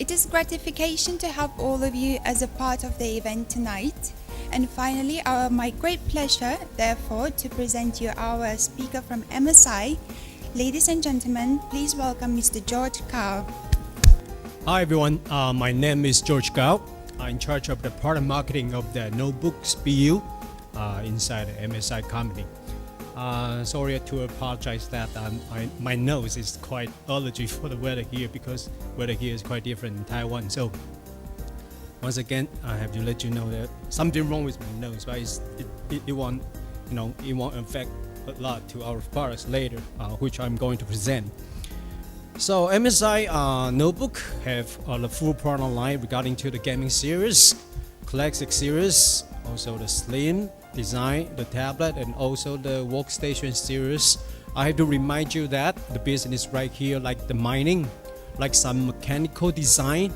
It is gratification to have all of you as a part of the event tonight. And finally, my great pleasure, therefore, to present you our speaker from MSI. Ladies and gentlemen, please welcome Mr. George Gao. Hi everyone, my name is George Gao. I'm in charge of the product marketing of the notebooks BU inside the MSI company. Sorry to apologize that my nose is quite allergy for the weather here because weather here is quite different in Taiwan. So once again, I have to let you know that something wrong with my nose, but it won't, it won't affect a lot to our products later, which I'm going to present. So MSI notebook have the full product line regarding to the gaming series, classic series, also the slim design, the tablet, and also the workstation series. I have to remind you that the business right here, like the mining, like some mechanical design,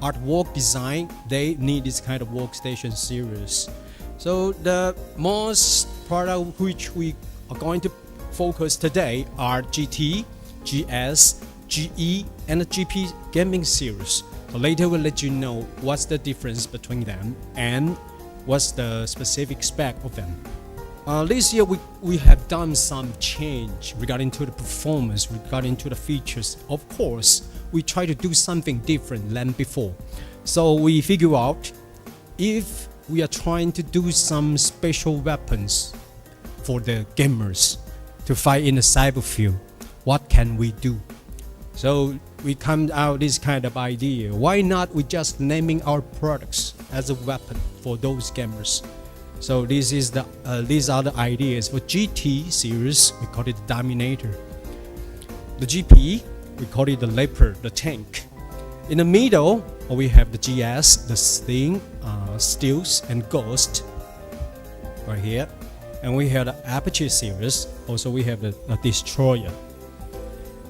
artwork design, they need this kind of workstation series. So the most product which we are going to focus today are GT, GS, GE, and the GP gaming series. So later we'll let you know what's the difference between them and what's the specific spec of them. This year we have done some change regarding to the performance, regarding to the features. Of course, we try to do something different than before. So we figure out if we are trying to do some special weapons for the gamers to fight in the cyber field, what can we do? So we come out this kind of idea. Why not we just naming our products as a weapon for those gamers? So these are the ideas for GT series. We call it the Dominator. The GP, we call it the Leopard, the tank. In the middle, we have the GS, the Sting, Stealth, and Ghost, right here. And we have the Apache series. Also, we have the Destroyer.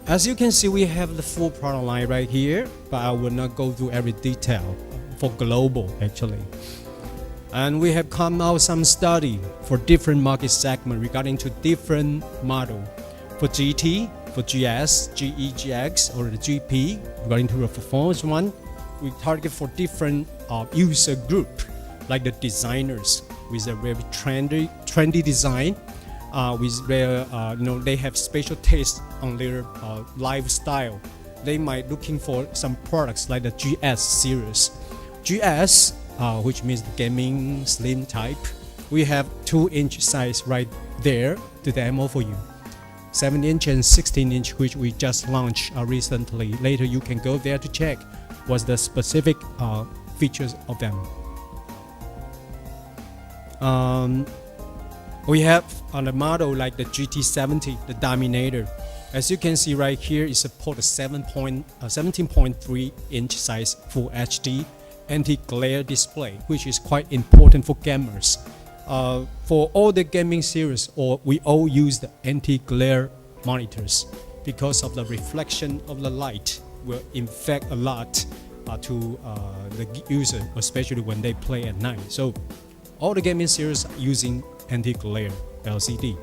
As you can see, we have the full product line right here, but I will not go through every detail for global actually. And we have come out some study for different market segment regarding to different model. For GT, for GS, GE, GX, or the GP, regarding to the performance one, we target for different user group, like the designers with a very trendy design. With their, they have special taste on their lifestyle. They might looking for some products like the GS series. GS, which means the gaming slim type. We have 2-inch size right there to demo for you. 7-inch and 16-inch, which we just launched recently. Later you can go there to check what's the specific features of them. We have on a model like the GT70, the Dominator. As you can see right here, it supports a 17.3 inch size Full HD anti-glare display, which is quite important for gamers. For all the gaming series, we all use the anti-glare monitors because of the reflection of the light will affect a lot to the user, especially when they play at night. So all the gaming series are using anti-glare LCD.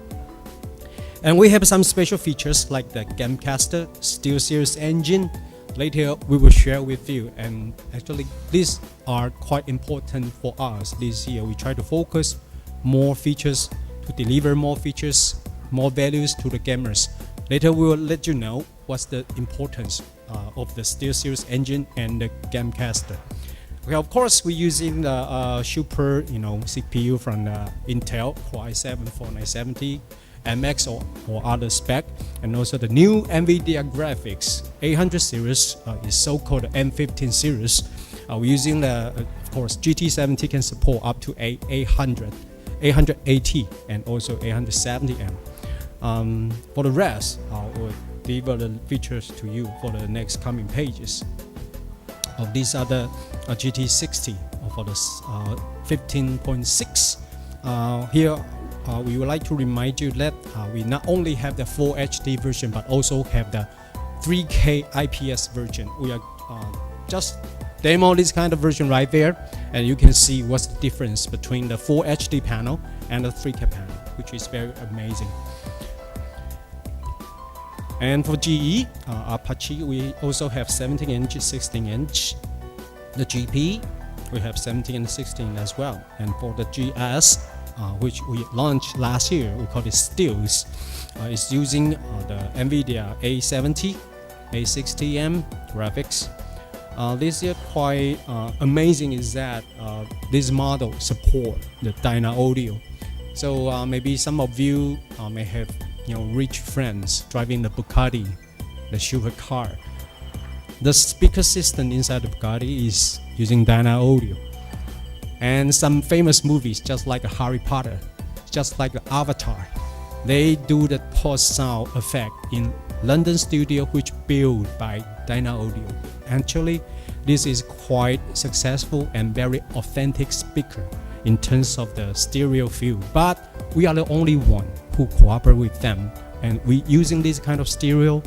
And we have some special features like the Gamecaster SteelSeries engine. Later we will share with you, and actually these are quite important for us this year. We try to focus more features to deliver more features, more values to the gamers. Later we will let you know what's the importance of the SteelSeries engine and the Gamecaster. Okay, of course, we're using the super, CPU from Intel Core i7-4970, MX or other spec, and also the new NVIDIA graphics 800 series is so-called M15 series. We're using of course, GT70 can support up to 880 and also 870M. For the rest, I will deliver the features to you for the next coming pages. Of these are the GT60 for the 15.6. Here we would like to remind you that we not only have the Full HD version but also have the 3K IPS version. We are just demo this kind of version right there, and you can see what's the difference between the Full HD panel and the 3K panel, which is very amazing. And for GE, Apache, we also have 17-inch, 16-inch. The GP, we have 17 and 16 as well. And for the GS, which we launched last year, we call it Steels. It's using the NVIDIA A70, A60M graphics. This year quite amazing is that this model support the Dynaudio. So maybe some of you may have rich friends driving the Bugatti, the supercar. The speaker system inside the Bugatti is using Dynaudio. And some famous movies, just like Harry Potter, just like Avatar, they do the post sound effect in London studio, which built by Dynaudio. Actually, this is quite successful and very authentic speaker in terms of the stereo feel. But we are the only one who cooperate with them, and we using this kind of stereo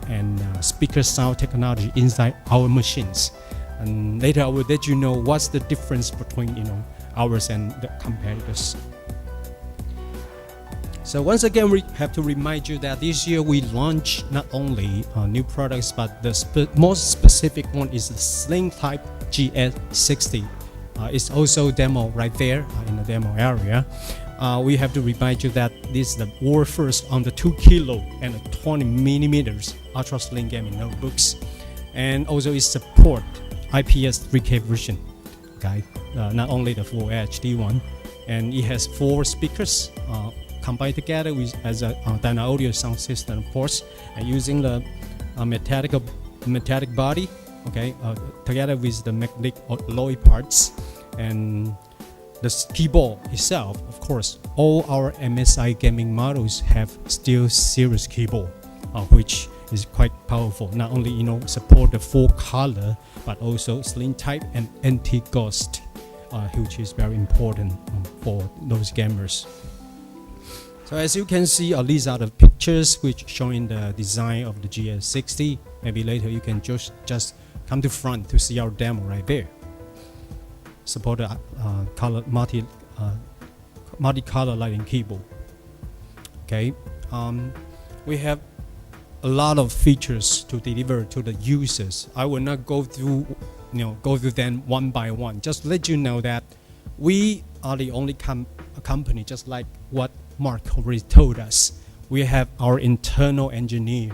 and speaker sound technology inside our machines. And later I will let you know what's the difference between ours and the competitors. So once again, we have to remind you that this year we launched not only new products, but the most specific one is the Sling Type GS60. It's also demo right there in the demo area. We have to remind you that this is the world first on the 2 kilo and 20 millimeters ultra slim gaming notebooks, and also it support IPS 3K version. Okay, not only the full HD one, and it has 4 speakers combined together with as a Dynaudio sound system, of course, and using the metallic body, okay, together with the magnetic alloy parts, and the keyboard itself. Of course, all our MSI gaming models have Steel Series keyboard, which is quite powerful. Not only support the 4 color, but also Sling Type and anti-ghost, which is very important for those gamers. So as you can see, these are the pictures which showing the design of the GS60. Maybe later you can just come to front to see our demo right there. Support the color multi-color lighting keyboard. Okay, we have a lot of features to deliver to the users. I will not go through them one by one. Just let you know that we are the only company, just like what Mark already told us. We have our internal engineer.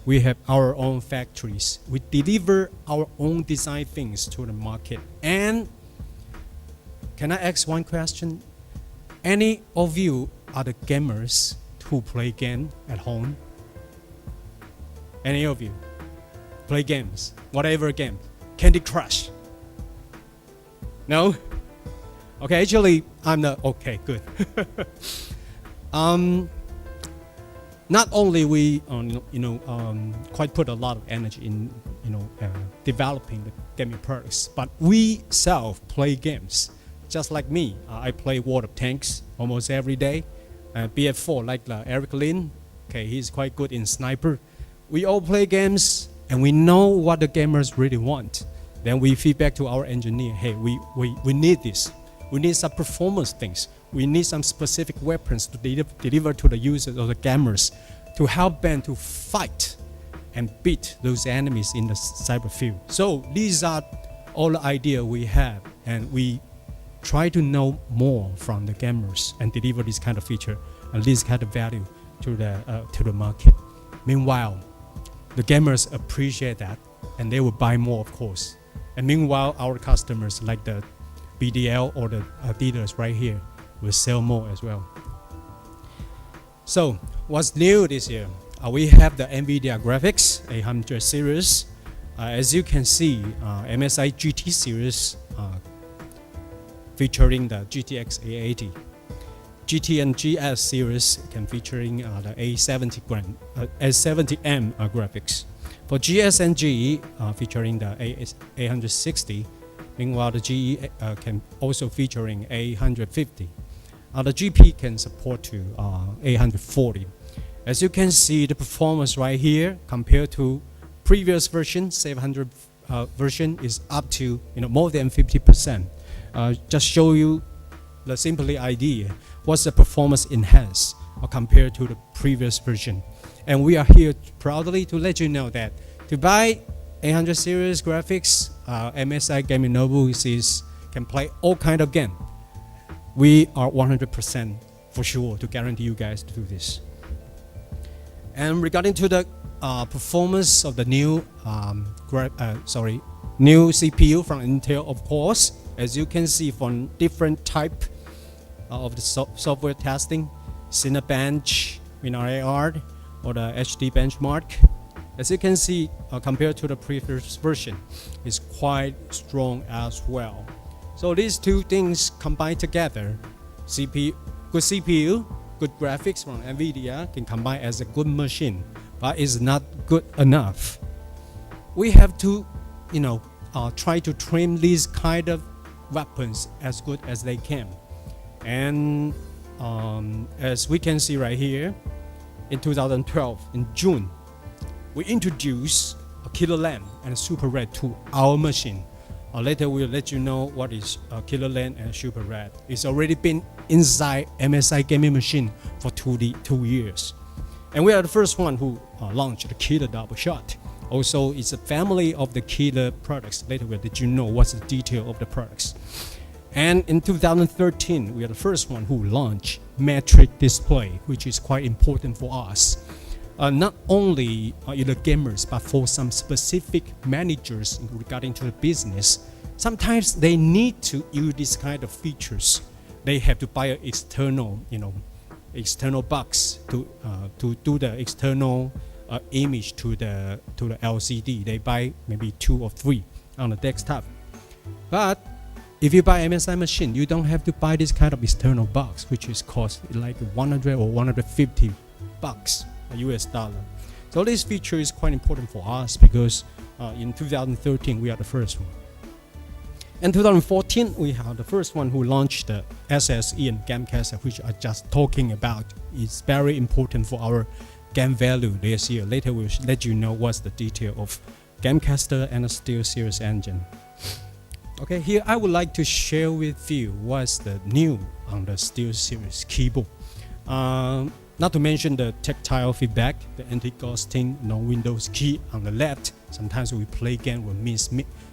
We have our own factories. We deliver our own design things to the market. And can I ask one question? Any of you are the gamers who play game at home? Any of you play games? Whatever game? Candy Crush? No? Okay, actually, I'm not. Okay, good. Not only we, quite put a lot of energy in, developing the gaming products, but we self play games. Just like me, I play World of Tanks almost every day. BF4, like Eric Lin, okay, he's quite good in sniper. We all play games, and we know what the gamers really want. Then we feedback to our engineer, hey, we need this. We need some performance things. We need some specific weapons to deliver to the users or the gamers to help them to fight and beat those enemies in the cyber field. So these are all the ideas we have, and we try to know more from the gamers and deliver this kind of feature and this kind of value to the market. Meanwhile, the gamers appreciate that, and they will buy more, of course. And meanwhile, our customers like the BDL or the dealers right here will sell more as well. So what's new this year? We have the NVIDIA Graphics 800 series. As you can see, MSI GT series featuring the GTX A80. GT and GS series can featuring the A70M graphics. For GS and GE featuring the A860. Meanwhile, the GE can also featuring A150. The GP can support to A140. As you can see, the performance right here compared to previous version, 700 version, is up to more than 50%. Just show you the simply idea. What's the performance enhanced compared to the previous version? And we are here proudly to let you know that to buy 800 series graphics, MSI Gaming Notebooks can play all kind of game. We are 100% for sure to guarantee you guys to do this. And regarding to the performance of the new new CPU from Intel, of course, as you can see from different type of the software testing, Cinebench, WinRAR, or the HD benchmark. As you can see, compared to the previous version, is quite strong as well. So these two things combined together, good CPU, good graphics from NVIDIA can combine as a good machine, but it's not good enough. We have to, try to trim these kind of weapons as good as they can. And as we can see right here, in 2012, in June, we introduced a Killer LAN and a Super Red to our machine. Later we'll let you know what is Killer LAN and Super Red. It's already been inside MSI gaming machine for 2 years. And we are the first one who launched the Killer Double Shot. Also, it's a family of the Killer products. Later we'll let you know what's the detail of the products. And in 2013, we are the first one who launched Matrix Display, which is quite important for us. Not only the gamers, but for some specific managers regarding to the business. Sometimes they need to use this kind of features. They have to buy an external box to do the external image to the LCD. They buy maybe 2 or 3 on the desktop. But if you buy MSI machine, you don't have to buy this kind of external box, which is cost like 100 or 150 bucks, US dollar. So this feature is quite important for us because in 2013 we are the first one. In 2014 we are the first one who launched the SSE and Gamecaster, which I just talking about. It's very important for our game value this year. Later we'll let you know what's the detail of Gamecaster and the SteelSeries engine. Okay, here I would like to share with you what's the new on the SteelSeries keyboard. Not to mention the tactile feedback, the anti-ghosting, no Windows key on the left. Sometimes we play game will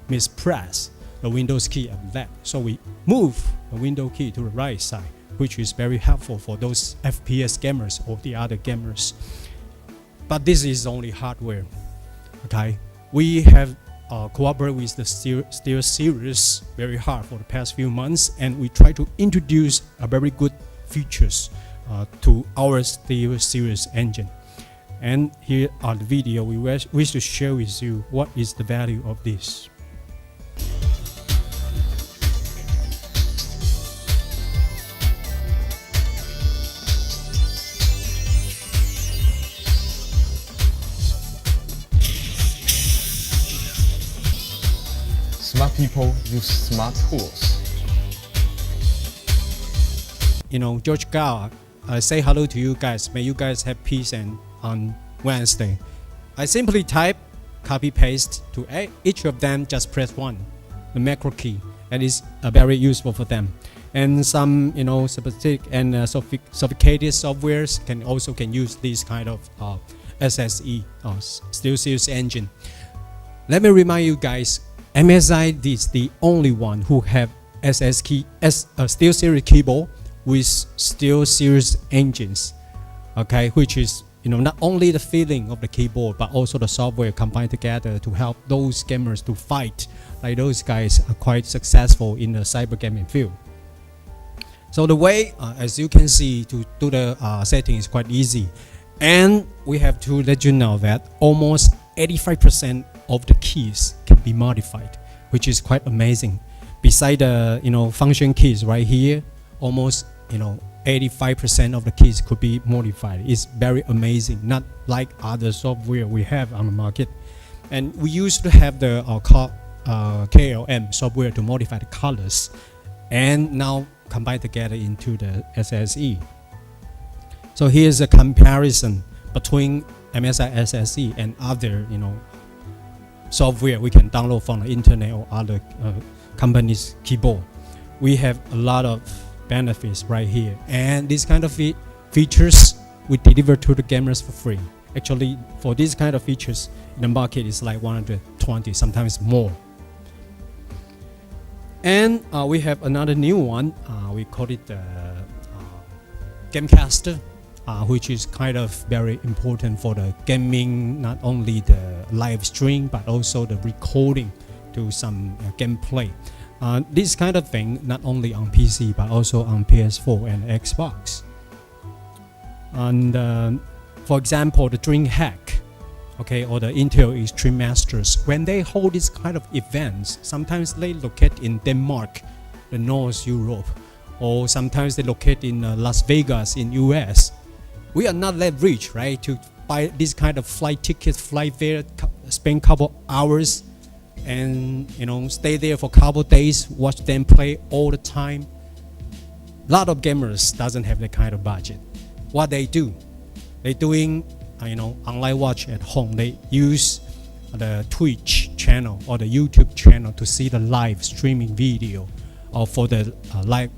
mispress the Windows key on the left. So we move the window key to the right side, which is very helpful for those FPS gamers or the other gamers. But this is only hardware. Okay, we have cooperated with the SteelSeries very hard for the past few months, and we try to introduce a very good features to our SteelSeries engine. And here are the video we wish to share with you what is the value of this. Smart people use smart tools. George Gao, I say hello to you guys. May you guys have peace and on Wednesday. I simply type, copy, paste to each of them. Just press 1, the macro key, and it's very useful for them. And some specific and sophisticated softwares can use this kind of SSE SteelSeries engine. Let me remind you guys, MSI is the only one who have SteelSeries keyboard with SteelSeries engines, okay, which is not only the feeling of the keyboard but also the software combined together to help those gamers to fight. Like those guys are quite successful in the cyber gaming field. So the way, as you can see, to do the setting is quite easy, and we have to let you know that almost 85% of the keys can be modified, which is quite amazing. Beside the function keys right here, almost 85% of the keys could be modified. It's very amazing, not like other software we have on the market. And we used to have the KLM software to modify the colors, and now combined together into the SSE. So here's a comparison between MSI SSE and other software we can download from the internet or other companies' keyboard. We have a lot of benefits right here, and these kind of features we deliver to the gamers for free. Actually, for these kind of features, in the market is like 120, sometimes more. And we have another new one. We call it the Gamecaster, which is kind of very important for the gaming, not only the live stream but also the recording to some gameplay. This kind of thing not only on PC but also on PS4 and Xbox. And for example, the DreamHack, okay, or the Intel Extreme Masters, when they hold this kind of events, sometimes they locate in Denmark, the North Europe, or sometimes they locate in Las Vegas in US. We are not that rich, right, to buy this kind of flight tickets, fly there, spend couple hours, and stay there for couple days, watch them play all the time. A lot of gamers doesn't have that kind of budget. What they do, they doing online watch at home. They use the Twitch channel or the YouTube channel to see the live streaming video or for the live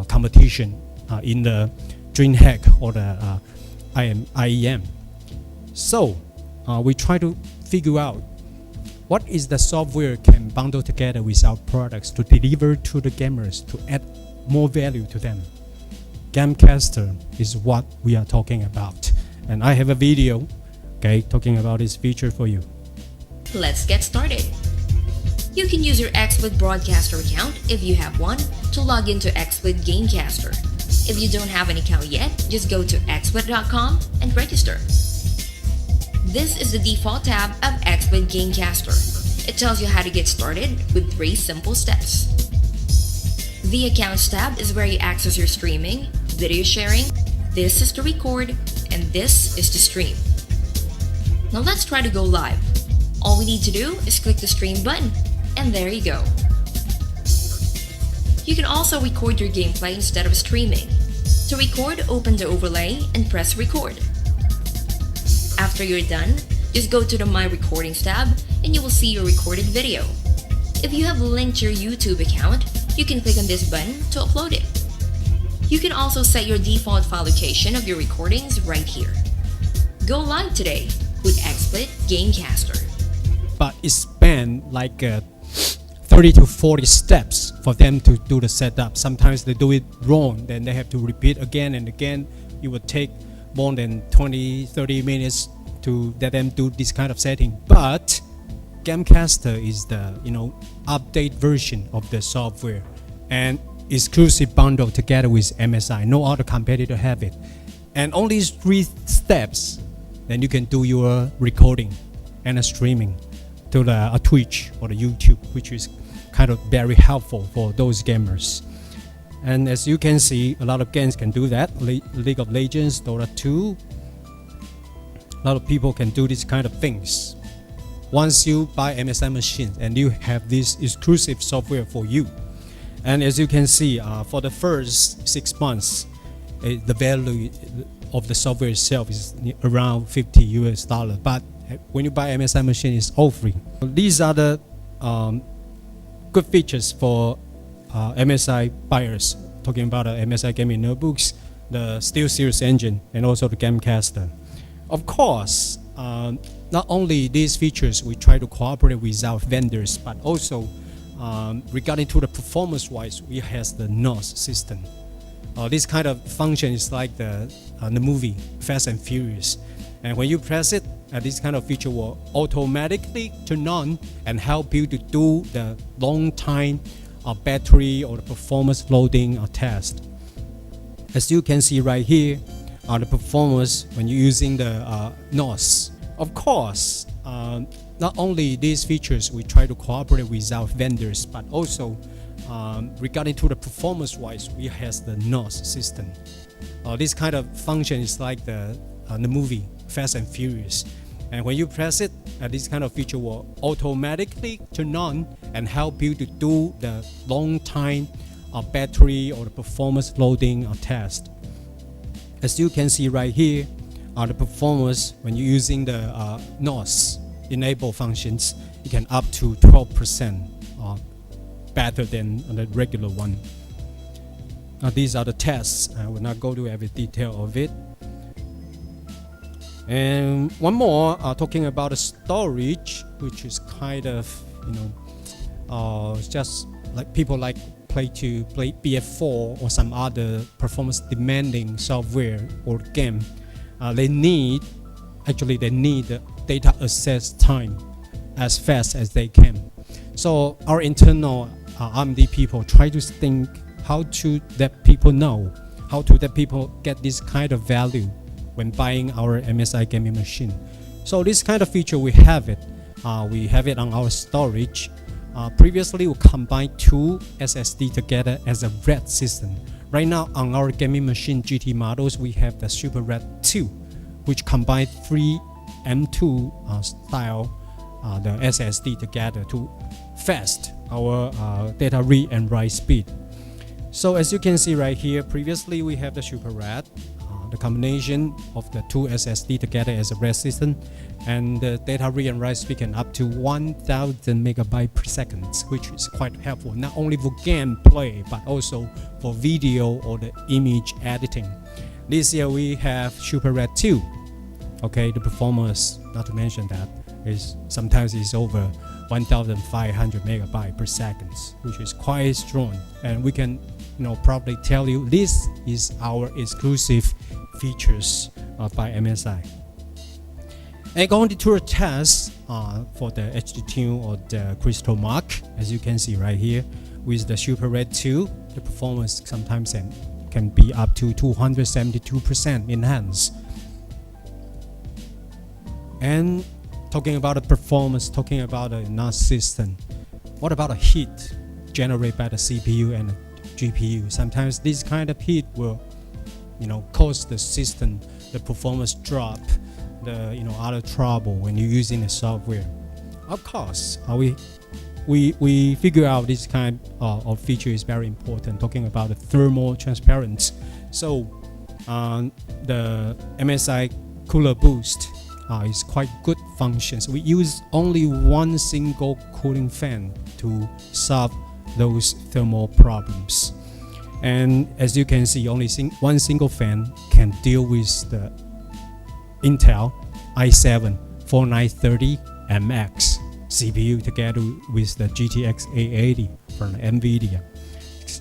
competition in the DreamHack or the IEM. So we try to figure out what is the software can bundle together with our products to deliver to the gamers to add more value to them. Gamecaster is what we are talking about, and I have a video, okay, talking about this feature for you. Let's get started. You can use your XSplit Broadcaster account, if you have one, to log into XSplit Gamecaster. If you don't have an account yet, just go to xsplit.com and register. This is the default tab of XSplit Gamecaster. It tells you how to get started with 3 simple steps. The Accounts tab is where you access your streaming, video sharing, this is to record, and this is to stream. Now let's try to go live. All we need to do is click the stream button, and there you go. You can also record your gameplay instead of streaming. To record, open the overlay and press record. After you're done, just go to the My Recordings tab and you will see your recorded video. If you have linked your YouTube account, you can click on this button to upload it. You can also set your default file location of your recordings right here. Go live today with XSplit Gamecaster. But it spans like 30 to 40 steps for them to do the setup. Sometimes they do it wrong, then they have to repeat again and again. It would take more than 20-30 minutes to let them do this kind of setting. But Gamecaster is the update version of the software and exclusive bundle together with MSI. No other competitor have it. And only 3 steps, then you can do your recording and streaming to the Twitch or the YouTube, which is kind of very helpful for those gamers. And as you can see, a lot of games can do that. League of Legends, Dota 2. A lot of people can do these kind of things. Once you buy MSI machines and you have this exclusive software for you. And as you can see, for the first 6 months, the value of the software itself is around $50. But when you buy MSI machine, it's all free. These are the good features for MSI buyers. Talking about MSI gaming notebooks, the SteelSeries engine, and also the Gamecaster. Of course, not only these features, we try to cooperate with our vendors, but also regarding to the performance-wise, we have the NOS system. This kind of function is like the movie Fast and Furious, and when you press it, this kind of feature will automatically turn on and help you to do the long time battery or the performance loading test. As you can see right here, the performance when you're using the NOS. Of course, not only these features, we try to cooperate with our vendors, but also regarding to the performance-wise, we have the NOS system. This kind of function is like the movie Fast and Furious, and when you press it, this kind of feature will automatically turn on and help you to do the long time battery or the performance loading test. As you can see right here, the performance when you're using the NOS enable functions, you can up to 12% better than the regular one. Now these are the tests. I will not go to every detail of it. And one more, talking about the storage, which is kind of, just like people like play BF4 or some other performance demanding software or game. They need the data access time as fast as they can. So our internal AMD people try to think how to let people know, how to let people get this kind of value when buying our MSI gaming machine. So this kind of feature we have it on our storage. Previously we combined two SSD together as a RAID system. Right now on our gaming machine GT models we have the Super RAID 2, which combine three M2 style the SSD together to fast our data read and write speed. So as you can see right here, previously we have the Super RAID, the combination of the two SSD together as a RAID system, and the data read and write speed can up to 1000 megabytes per second, which is quite helpful not only for game play but also for video or the image editing. This year we have Super RAID 2. Okay, the performance, not to mention that, is sometimes is over 1500 megabytes per second, which is quite strong, and we can probably tell you this is our exclusive features by MSI. And going to a test for the HD2 or the Crystal Mark, as you can see right here, with the Super RAID 2, the performance sometimes can be up to 272% enhanced. And talking about the performance, talking about the NAS system, what about the heat generated by the CPU and the GPU? Sometimes this kind of heat will, cause the system, the performance drop, the other trouble when you're using the software. Of course, we figure out this kind of feature is very important. Talking about the thermal transparency, so the MSI Cooler Boost is quite good functions. We use only one single cooling fan to solve those thermal problems. And as you can see, only one single fan can deal with the Intel i7 4930MX CPU together with the GTX 880 from NVIDIA.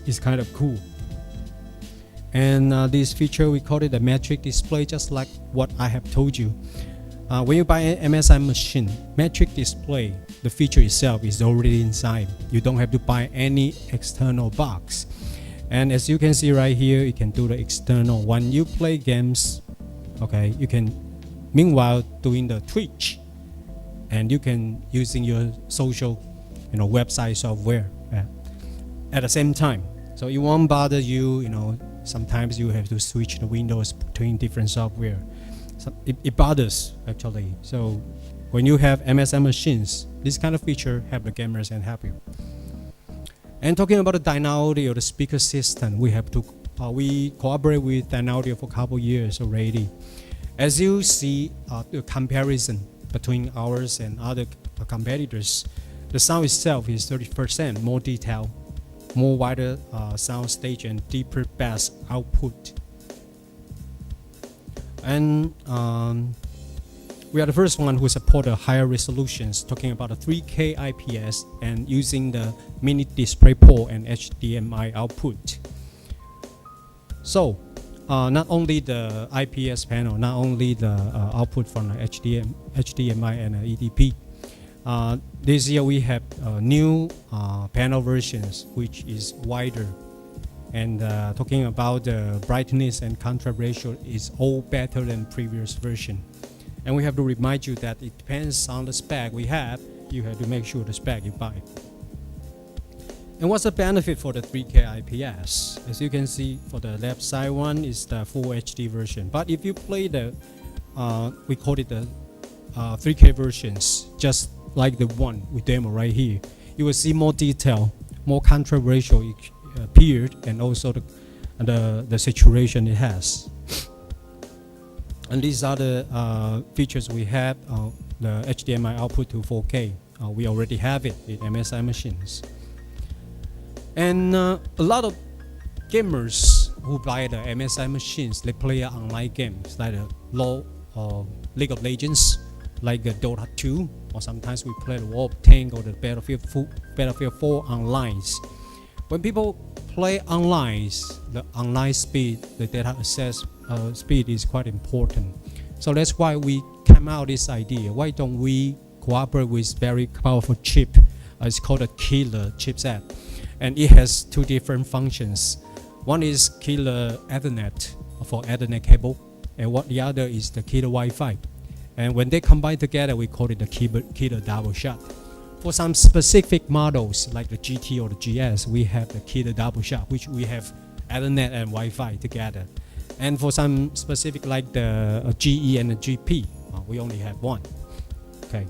It's kind of cool. And this feature, we call it a metric display, just like what I have told you. When you buy an MSI machine, metric display, the feature itself is already inside. You don't have to buy any external box. And as you can see right here, you can do the external. When you play games, okay, you can meanwhile doing the Twitch, and you can using your social, website software at the same time. So it won't bother you. Sometimes you have to switch the windows between different software. It bothers actually. So when you have MSI machines, this kind of feature help the gamers and help you. And talking about the Dynaudio or the speaker system, we cooperate with Dynaudio for a couple years already. As you see, the comparison between ours and other competitors, the sound itself is 30% more detailed, more wider sound stage and deeper bass output. And we are the first one who support the higher resolutions, talking about the 3K IPS and using the mini display port and HDMI output. So not only the IPS panel, not only the output from the HDMI and EDP. This year we have new panel versions which is wider, and talking about the brightness and contrast ratio is all better than previous version. And we have to remind you that it depends on the spec we have. You have to make sure the spec you buy. And what's the benefit for the 3K IPS? As you can see, for the left side one is the full HD version. But if you play the, we call it the 3K versions, just like the one we demo right here, you will see more detail, more contrast ratio appeared, and also the saturation it has. And these are the features we have. The HDMI output to 4K. We already have it in MSI machines. And a lot of gamers who buy the MSI machines, they play online games like the League of Legends, like Dota 2, or sometimes we play the War of Tank or the Battlefield 4 online. When people play online, the online speed, the data access speed is quite important. So that's why we came out this idea. Why don't we cooperate with very powerful chip? It's called a Killer chipset, and it has two different functions. One is Killer Ethernet for Ethernet cable, and the other is the Killer Wi-Fi. And when they combine together, we call it the Killer Double Shot. For some specific models like the GT or the GS, we have the Killer Double Shot, which we have Ethernet and Wi-Fi together. And for some specific like the GE and the GP, we only have one. Okay.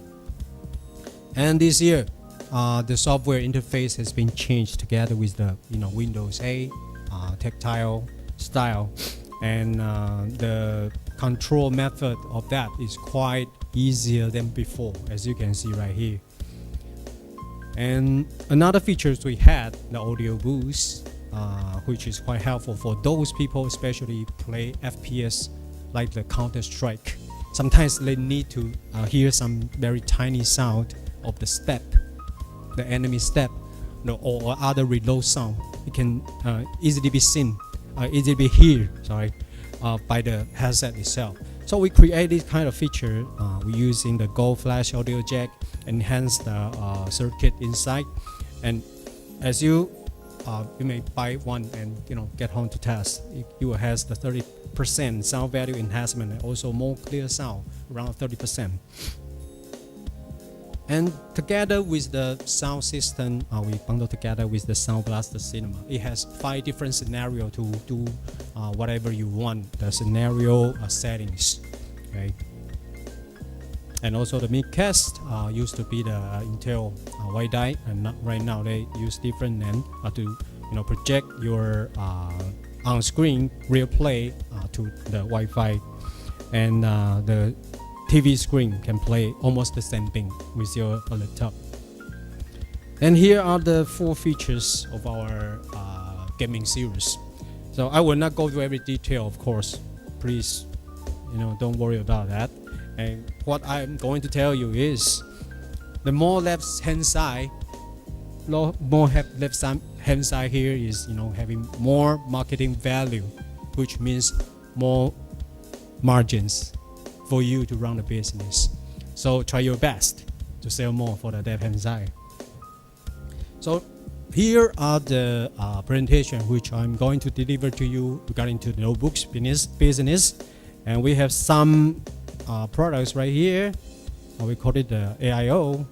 And this year, the software interface has been changed together with the Windows 8 tactile style, and the control method of that is quite easier than before, as you can see right here. And another features we had the audio boost, which is quite helpful for those people especially play FPS like the Counter-Strike. Sometimes they need to hear some very tiny sound of the step, the enemy step, or other reload sound. It can easily be seen, easily be heard, by the headset itself. So we create this kind of feature. We're using the Go Flash audio jack, enhance the circuit inside, and as you may buy one and get home to test, it will has the 30% sound value enhancement and also more clear sound, around 30%. And together with the sound system, we bundle together with the Sound Blaster Cinema. It has 5 different scenarios to do whatever you want, the scenario settings. Okay. And also the Midcast used to be the Intel white die, and right now they use different name to project your on-screen real play to the Wi-Fi, and the TV screen can play almost the same thing with your laptop. And here are the 4 features of our gaming series. So I will not go to every detail, of course. Please, don't worry about that. And what I'm going to tell you is, the more left-hand side here is having more marketing value, which means more margins for you to run the business. So try your best to sell more for the left-hand side. So here are the presentation which I'm going to deliver to you regarding to the notebooks business, and we have some products right here. We call it the AIO.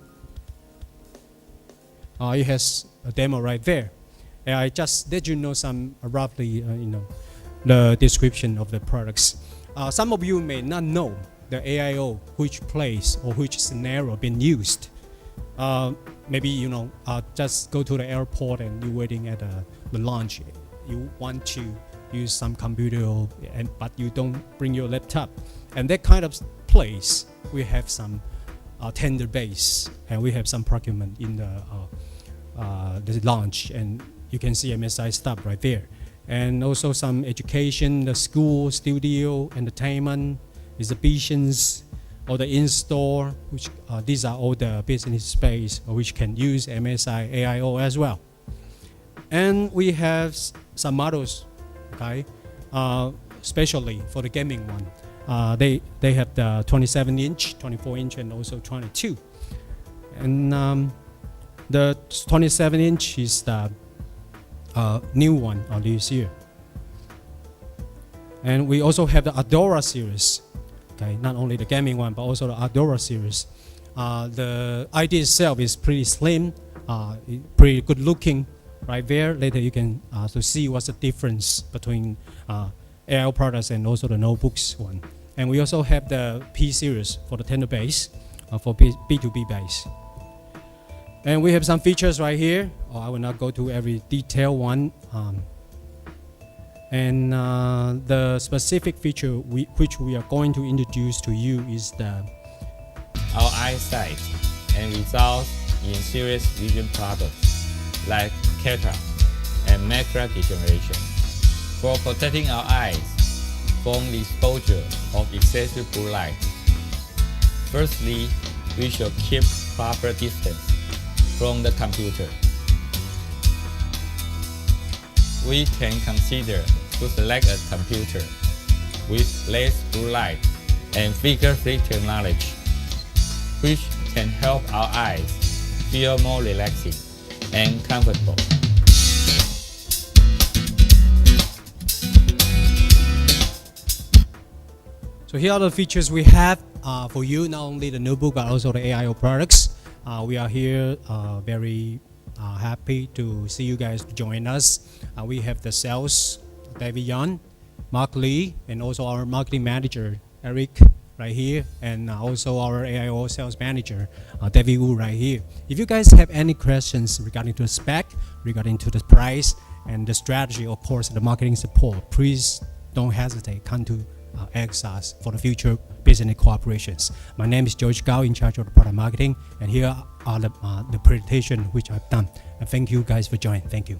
It has a demo right there. I just let you know some roughly the description of the products. Some of you may not know the AIO, which place or which scenario been used. Maybe just go to the airport and you're waiting at the lounge. You want to use some computer, but you don't bring your laptop. And that kind of place, we have some tender base, and we have some procurement in the lounge, and you can see MSI stuff right there. And also some education, the school, studio, entertainment, exhibitions, or the in-store, which these are all the business space which can use MSI AIO as well. And we have some models, okay, especially for the gaming one. They have the 27-inch, 24-inch, and also 22. And the 27-inch is the new one on this year. And we also have the Adora series. Okay, not only the gaming one, but also the Adora series. The idea itself is pretty slim, pretty good looking. Right there, later you can to see what's the difference between AIO products and also the notebooks one. And we also have the P series for the tender base, for B2B base. And we have some features right here. I will not go to every detail one. And the specific feature which we are going to introduce to you is Our eyesight and results in serious vision problems like cataract and macular degeneration. For protecting our eyes, from the exposure of excessive blue light. Firstly, we should keep proper distance from the computer. We can consider to select a computer with less blue light and figure-free technology, which can help our eyes feel more relaxing and comfortable. So here are the features we have for you, not only the notebook but also the AIO products. We are here very happy to see you guys join us. We have the sales, David Yan, Mark Lee, and also our marketing manager, Eric, right here, and also our AIO sales manager, David Wu, right here. If you guys have any questions regarding to the spec, regarding to the price, and the strategy, of course, the marketing support, please don't hesitate. Come to us for the future business cooperations. My name is George Gao, in charge of the product marketing, and here are the presentation which I've done. And thank you guys for joining. Thank you.